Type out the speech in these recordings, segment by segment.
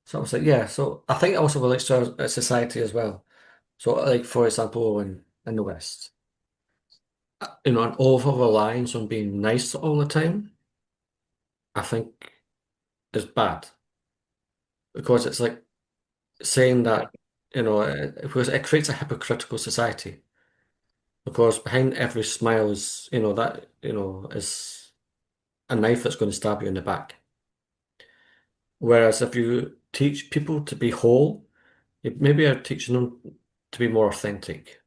So I was like, yeah. So I think it also relates to our society as well. So, like for example, in the West, an over reliance on being nice all the time, I think is bad because it's like saying Yeah, that because it creates a hypocritical society. Because behind every smile is is a knife that's going to stab you in the back. Whereas if you teach people to be whole, it maybe you're teaching them to be more authentic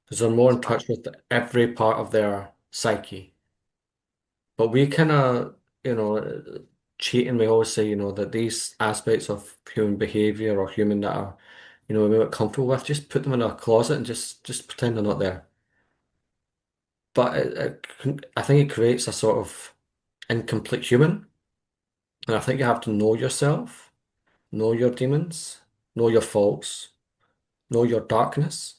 because they're more that's in fine. touch with every part of their psyche. But we kind of, cheat and we always say, that these aspects of human behavior or human that are, we're not comfortable with, just put them in a closet and just pretend they're not there. But I think it creates a sort of incomplete human. And I think you have to know yourself, know your demons, know your faults, know your darkness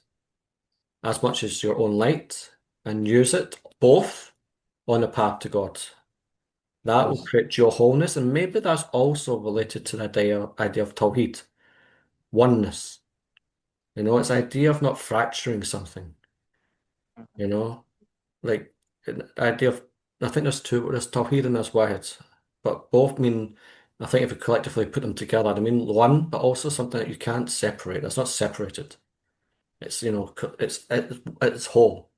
as much as your own light, and use it both on the path to God. That will Yes. create your wholeness, and maybe that's also related to the idea of Tawheed, oneness. It's the idea of not fracturing something, you know, like the idea of, I think there's Tawheed and there's Wahid, but both mean, I think if you collectively put them together, they mean one, but also something that you can't separate. It's not separated. It's, it's whole.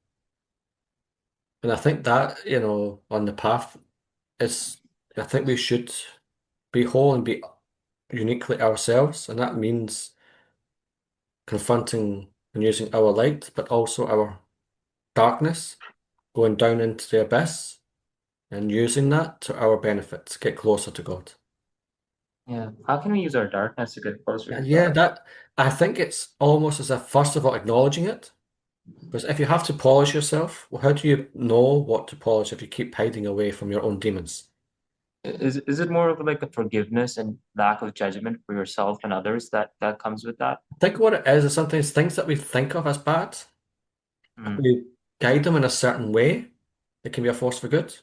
And I think that, on the path is, I think we should be whole and be uniquely ourselves. And that means confronting and using our light, but also our darkness, going down into the abyss and using that to our benefit to get closer to God. Yeah. How can we use our darkness to get closer to Yeah, God? that I think it's almost as if first of all acknowledging it. Because if you have to polish yourself, well, how do you know what to polish if you keep hiding away from your own demons? Is it more of like a forgiveness and lack of judgment for yourself and others that comes with that? I think what it is sometimes things that we think of as bad, Mm, we guide them in a certain way. It can be a force for good,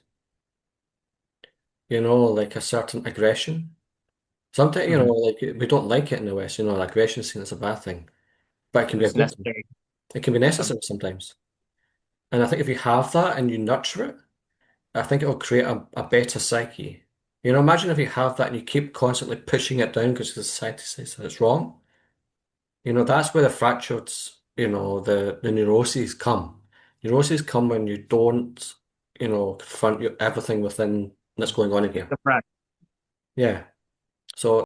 like a certain aggression. Sometimes, mhm. like we don't like it in the West, aggression is seen as a bad thing, but it can But be a it's good thing. necessary. It can be necessary sometimes. And I think if you have that and you nurture it, I think it'll create a better psyche. Imagine if you have that and you keep constantly pushing it down because the society says that it's wrong. That's where the fractures, the neuroses come. Neuroses come when you don't, confront everything within that's going on in here. The Yeah. So